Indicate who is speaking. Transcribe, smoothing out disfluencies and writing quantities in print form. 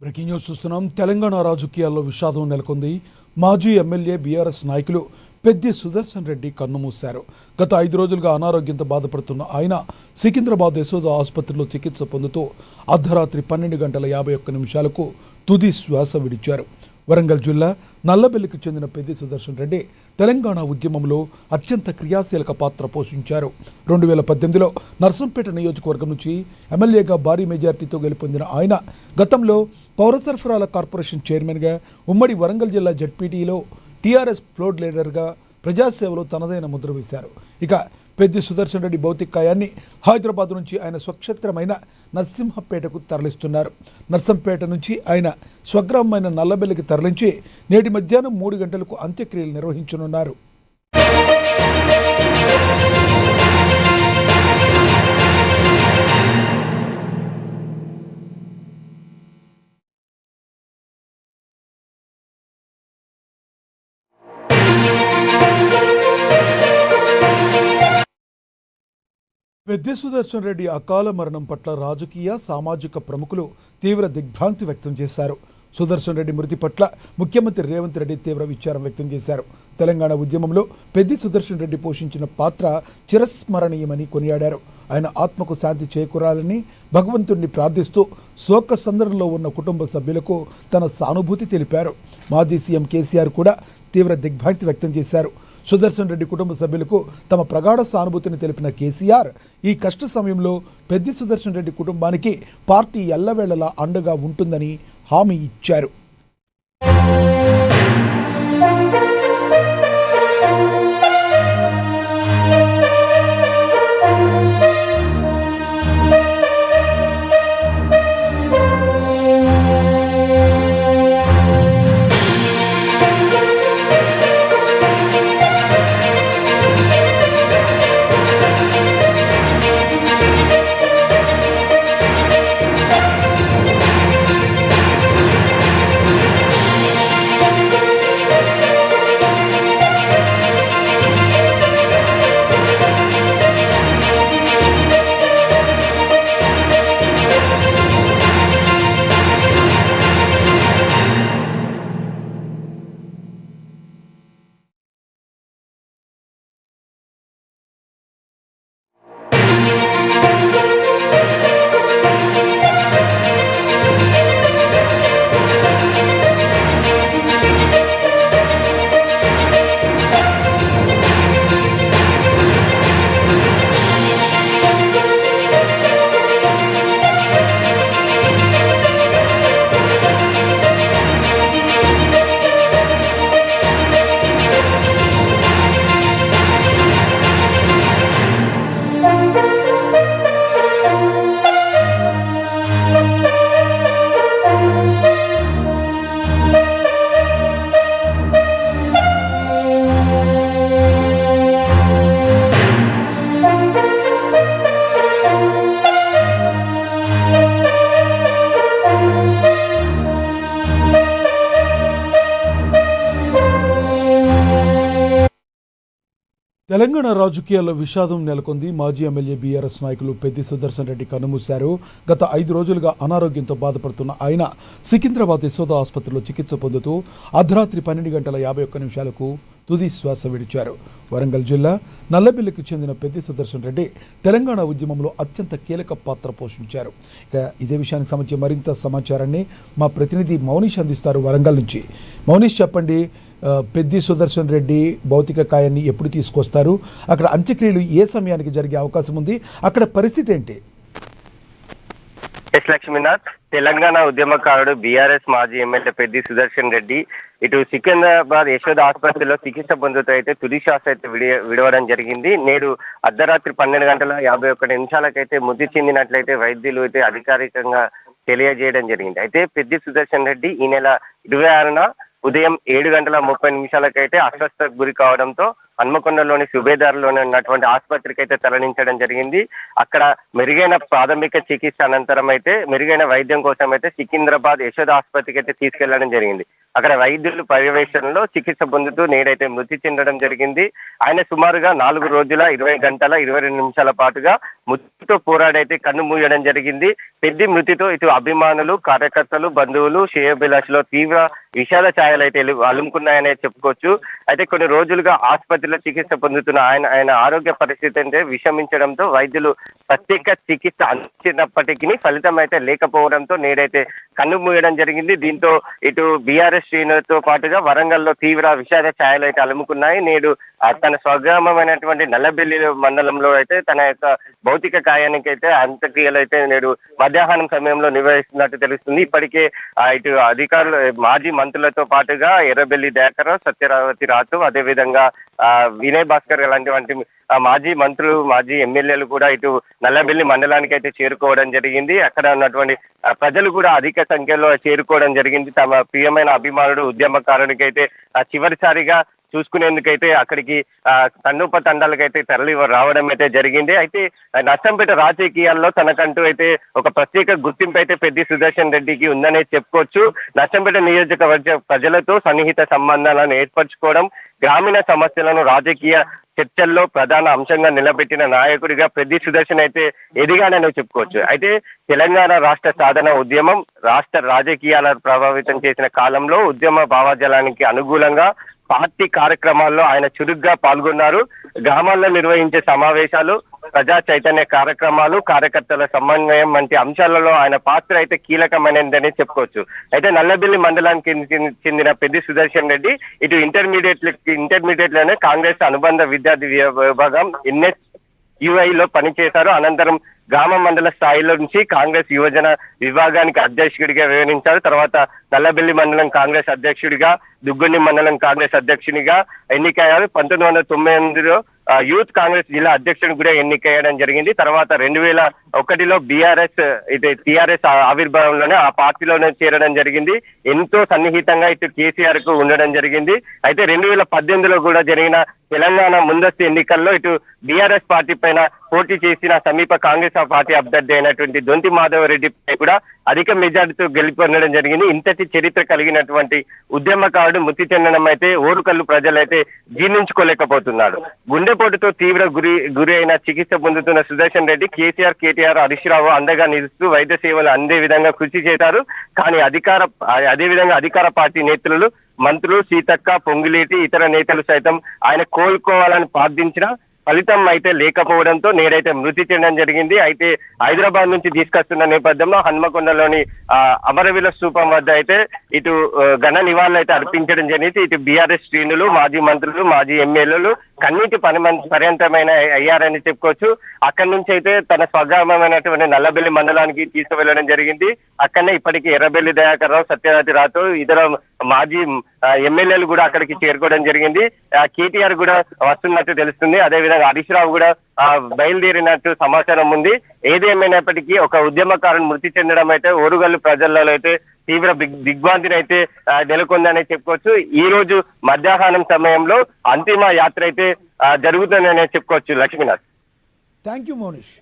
Speaker 1: Breaking news చూస్తున్నాం. తెలంగాణ రాజకీయాల్లో విషాదం నెలకొంది. మాజీ ఎమ్మెల్యే బీఆర్ఎస్ నాయకులు పెద్ది సుదర్శన్ రెడ్డి కన్నుమూశారు. గత 5 రోజులుగా అనారోగ్యంతో బాధపడుతున్న ఆయన సికింద్రాబాద్ యశోద ఆసుపత్రిలో చికిత్స పొందుతూ అర్ధరాత్రి 12 గంటల 51 నిమిషాలకు తుది శ్వాస విడిచారు. వరంగల్ జిల్లా నల్లబెల్లికి చెందిన పెద్ది సుదర్శన్ రెడ్డి తెలంగాణ ఉద్యమంలో అత్యంత క్రియాశీలక పాత్ర పోషించారు. 2018లో నర్సంపేట నియోజకవర్గం నుంచి ఎమ్మెల్యేగా భారీ మెజార్టీతో గెలుపొందిన ఆయన గతంలో పౌర సరఫరాల కార్పొరేషన్ చైర్మన్గా, ఉమ్మడి వరంగల్ జిల్లా జడ్పీటీలో టీఆర్ఎస్ ఫ్లోర్ లీడర్గా ప్రజాసేవలో తనదైన ముద్ర వేశారు. ఇక పెద్ది సుదర్శన్ రెడ్డి భౌతికాయాన్ని హైదరాబాద్ నుంచి ఆయన స్వక్షేత్రమైన నర్సింహపేటకు తరలిస్తున్నారు. నర్సంపేట నుంచి ఆయన స్వగ్రామమైన నల్లబెల్లికి తరలించి నేటి మధ్యాహ్నం 3 గంటలకు అంత్యక్రియలు నిర్వహించనున్నారు. పెద్ది సుదర్శన్ రెడ్డి అకాల మరణం పట్ల రాజకీయ, సామాజిక ప్రముఖులు తీవ్ర దిగ్భ్రాంతి వ్యక్తం చేశారు. సుదర్శన్ రెడ్డి మృతి పట్ల ముఖ్యమంత్రి రేవంత్ రెడ్డి తీవ్ర విచారం వ్యక్తం చేశారు. తెలంగాణ ఉద్యమంలో పెద్ది సుదర్శన్ రెడ్డి పోషించిన పాత్ర చిరస్మరణీయమని కొనియాడారు. ఆయన ఆత్మకు శాంతి చేకూరాలని భగవంతుణ్ణి ప్రార్థిస్తూ శోక సందర్భంలో ఉన్న కుటుంబ సభ్యులకు తన సానుభూతి తెలిపారు. మాజీ సీఎం కేసీఆర్ కూడా తీవ్ర దిగ్భ్రాంతి వ్యక్తం చేశారు. సుదర్శన్ రెడ్డి కుటుంబ సభ్యులకు తమ ప్రగాఢ సానుభూతిని తెలిపిన కేసీఆర్ ఈ కష్ట సమయంలో పెద్ది సుదర్శన్ రెడ్డి కుటుంబానికి పార్టీ ఎల్లవేళలా అండగా ఉంటుందని హామీ ఇచ్చారు. తెలంగాణ రాజకీయాల్లో విషాదం నెలకొంది. మాజీ ఎమ్మెల్యే బీఆర్ఎస్ నాయకులు పెద్ది సుదర్శన్ రెడ్డి కన్నుమూశారు. గత 5 రోజులుగా అనారోగ్యంతో బాధపడుతున్న ఆయన సికింద్రాబాద్ యశోద ఆసుపత్రిలో చికిత్స పొందుతూ అర్ధరాత్రి 12 గంటల 51 నిమిషాలకు తుది శ్వాస విడిచారు. వరంగల్ జిల్లా నల్లబెల్లికి చెందిన పెద్ది సుదర్శన్ రెడ్డి తెలంగాణ ఉద్యమంలో అత్యంత కీలక పాత్ర పోషించారు. ఇక ఇదే విషయానికి సంబంధించి మరింత సమాచారాన్ని మా ప్రతినిధి మౌనీష్ అందిస్తారు వరంగల్ నుంచి. మౌనీష్, చెప్పండి, పెద్ది సుదర్శన్ రెడ్డి భౌతిక కాయాన్ని ఎప్పుడు తీసుకొస్తారు? అక్కడ అంత్యక్రియలు ఏ సమయానికి జరిగే అవకాశం ఉంది? అక్కడ పరిస్థితి ఏంటి?
Speaker 2: ఎస్ లక్ష్మీనాథ్, తెలంగాణ ఉద్యమకారుడు బీఆర్ఎస్ మాజీ ఎమ్మెల్యే పెద్ది సుదర్శన్ రెడ్డి ఇటు సికింద్రాబాద్ యశోద ఆసుపత్రిలో చికిత్స పొందుతూ అయితే తుది శ్వాస అయితే విడవడం జరిగింది. నేడు అర్ధరాత్రి 12 గంటల 51 నిమిషాలకైతే మృతి చెందినట్లయితే వైద్యులు అయితే అధికారికంగా తెలియజేయడం జరిగింది. అయితే పెద్ది సుదర్శన్ రెడ్డి ఈ నెల 26న ఉదయం 7 గంటల 30 నిమిషాలకైతే అస్వస్థతకు గురి కావడంతో హన్మకొండలోని సుబేదార్లోని ఉన్నటువంటి ఆసుపత్రికి అయితే తరలించడం జరిగింది. అక్కడ మెరుగైన ప్రాథమిక చికిత్స అనంతరం అయితే మెరుగైన వైద్యం కోసం అయితే సికింద్రాబాద్ యశోద ఆసుపత్రికి అయితే తీసుకెళ్లడం జరిగింది. అక్కడ వైద్యులు పర్యవేక్షణలో చికిత్స పొందుతూ నేడైతే మృతి చెందడం జరిగింది. ఆయన సుమారుగా 4 రోజుల 20 గంటల 22 నిమిషాల పాటుగా మృతితో పోరాడైతే కన్ను మూయడం జరిగింది. పెద్ది మృతితో ఇటు అభిమానులు, కార్యకర్తలు, బంధువులు, శ్రేయోభిలాషులో తీవ్ర విషాద ఛాయలు అయితే అలుముకున్నాయనే చెప్పుకోవచ్చు. అయితే కొన్ని రోజులుగా ఆసుపత్రిలో చికిత్స పొందుతున్న ఆయన ఆరోగ్య పరిస్థితి అంటే విషమించడంతో వైద్యులు ప్రత్యేక చికిత్స అందించినప్పటికీ ఫలితం అయితే లేకపోవడంతో నేడైతే కన్ను మూయడం జరిగింది. దీంతో ఇటు బీఆర్ఎస్ శ్రేణులతో పాటుగా వరంగల్లో తీవ్ర విషాద ఛాయలు అయితే అలుముకున్నాయి. నేడు తన స్వగ్రామమైనటువంటి నల్లబెల్లి మండలంలో అయితే తన యొక్క భౌతిక కాయానికి అయితే అంత్యక్రియలు అయితే నేడు మధ్యాహ్నం సమయంలో నిర్వహిస్తున్నట్టు తెలుస్తుంది. ఇప్పటికే ఇటు అధికారులు, మాజీ మంత్రులతో పాటుగా ఎర్రబెల్లి దయాకర్, సత్యవతి రాథు, అదేవిధంగా వినయ్ భాస్కర్ లాంటి మాజీ మంత్రులు, మాజీ ఎమ్మెల్యేలు కూడా ఇటు నల్లబెల్లి మండలానికి అయితే చేరుకోవడం జరిగింది. అక్కడ ఉన్నటువంటి ప్రజలు కూడా అధిక సంఖ్యలో చేరుకోవడం జరిగింది. తమ ప్రియమైన అభిమానుడు, ఉద్యమకారునికి అయితే చివరిసారిగా చూసుకునేందుకైతే అక్కడికి తండోపతండాలకైతే తరలి రావడం అయితే జరిగింది. అయితే నర్సంపేట రాజకీయాల్లో తనకంటూ అయితే ఒక ప్రత్యేక గుర్తింపు అయితే పెద్ది సుదర్శన్ రెడ్డికి ఉందనే చెప్పుకోవచ్చు. నర్సంపేట నియోజకవర్గ ప్రజలతో సన్నిహిత సంబంధాలను ఏర్పరచుకోవడం, గ్రామీణ సమస్యలను రాజకీయ చర్చల్లో ప్రధాన అంశంగా నిలబెట్టిన నాయకుడిగా పెద్ది సుదర్శన్ అయితే ఎదిగానని చెప్పుకోవచ్చు. అయితే తెలంగాణ రాష్ట్ర సాధన ఉద్యమం రాష్ట్ర రాజకీయాలను ప్రభావితం చేసిన కాలంలో ఉద్యమ భావజాలానికి అనుకూలంగా పార్టీ కార్యక్రమాల్లో ఆయన చురుగ్గా పాల్గొన్నారు. గ్రామాల్లో నిర్వహించే సమావేశాలు, ప్రజా చైతన్య కార్యక్రమాలు, కార్యకర్తల సమన్వయం వంటి అంశాలలో ఆయన పాత్ర అయితే కీలకమైనదని చెప్పుకోవచ్చు. అయితే నల్లబెల్లి మండలానికి చెందిన పెద్ది సుదర్శన్ రెడ్డి ఇటు ఇంటర్మీడియట్ లోనే కాంగ్రెస్ అనుబంధ విద్యార్థి విభాగం NSUI లో పనిచేశారు. అనంతరం గ్రామ మండల స్థాయిలో నుంచి కాంగ్రెస్ యువజన విభాగానికి అధ్యక్షుడిగా వివరించారు. తర్వాత నల్లబెల్లి మండలం కాంగ్రెస్ అధ్యక్షుడిగా, దుగ్గొండి మండలం కాంగ్రెస్ అధ్యక్షునిగా ఎన్నికయ్యారు. 1998లో యూత్ కాంగ్రెస్ జిల్లా అధ్యక్షుడు కూడా ఎన్నికయ్యడం జరిగింది. తర్వాత 2001లో టిఆర్ఎస్ ఆవిర్భావంలోనే ఆ పార్టీలోనే చేరడం జరిగింది. ఎంతో సన్నిహితంగా ఇటు కేసీఆర్ కు ఉండడం జరిగింది. అయితే 2018లో కూడా జరిగిన తెలంగాణ ముందస్తు ఎన్నికల్లో ఇటు బీఆర్ఎస్ పార్టీ పైన పోటీ చేసిన సమీప కాంగ్రెస్ పార్టీ అభ్యర్థి అయినటువంటి దొంతి మాధవ్ రెడ్డి పై కూడా అధిక మెజార్టీతో గెలుపొందడం జరిగింది. ఇంతటి చరిత్ర కలిగినటువంటి ఉద్యమకారుడు మృతి చెందడం అయితే ఓరుకల్లు ప్రజలైతే జీర్ణించుకోలేకపోతున్నారు. గుండెపోటుతో తీవ్ర గురి అయిన చికిత్స పొందుతున్న సుదర్శన్ రెడ్డి కేటీఆర్, హరీష్ రావు అండగా నిలుస్తూ వైద్య సేవలు అందే విధంగా కృషి చేశారు. కానీ అదేవిధంగా అధికార పార్టీ నేతలు, మంత్రులు సీతక్క, పొంగులేటి, ఇతర నేతలు సైతం ఆయన కోలుకోవాలని ప్రార్థించిన ఫలితం అయితే లేకపోవడంతో నేడైతే మృతి చెందడం జరిగింది. అయితే హైదరాబాద్ నుంచి తీసుకొస్తున్న నేపథ్యంలో హన్మకొండలోని అమరవీర స్థూపం వద్ద అయితే ఇటు ఘన నివాళులు అయితే అర్పించడం జరిగింది. ఇటు బీఆర్ఎస్ శ్రేణులు, మాజీ మంత్రులు, మాజీ ఎమ్మెల్యేలు కన్నీటి పర్యంతమైన అయ్యారని చెప్పుకోవచ్చు. అక్కడి నుంచి అయితే తన స్వగ్రామమైనటువంటి నల్లబెల్లి మండలానికి తీసుకువెళ్లడం జరిగింది. అక్కడనే ఇప్పటికీ ఎర్రబెల్లి దయాకర్ రావు, సత్యవతి రాథు, ఇతర మాజీ ఎమ్మెల్యేలు కూడా అక్కడికి చేరుకోవడం జరిగింది. కేటీఆర్ కూడా వస్తున్నట్టు తెలుస్తుంది. అదేవిధంగా హరీష్ రావు కూడా బయలుదేరినట్టు సమాచారం ఉంది. ఏదేమైనప్పటికీ ఒక ఉద్యమకారుని మృతి చెందడం అయితే ఓరుగల్లు ప్రజలలో అయితే తీవ్ర దిగ్భ్రాంతిని అయితే నెలకొందని చెప్పుకోవచ్చు. ఈ రోజు మధ్యాహ్నం సమయంలో అంతిమ యాత్ర అయితే జరుగుతుందని చెప్పుకోవచ్చు. లక్ష్మీనాథ్.
Speaker 1: Thank you Monish.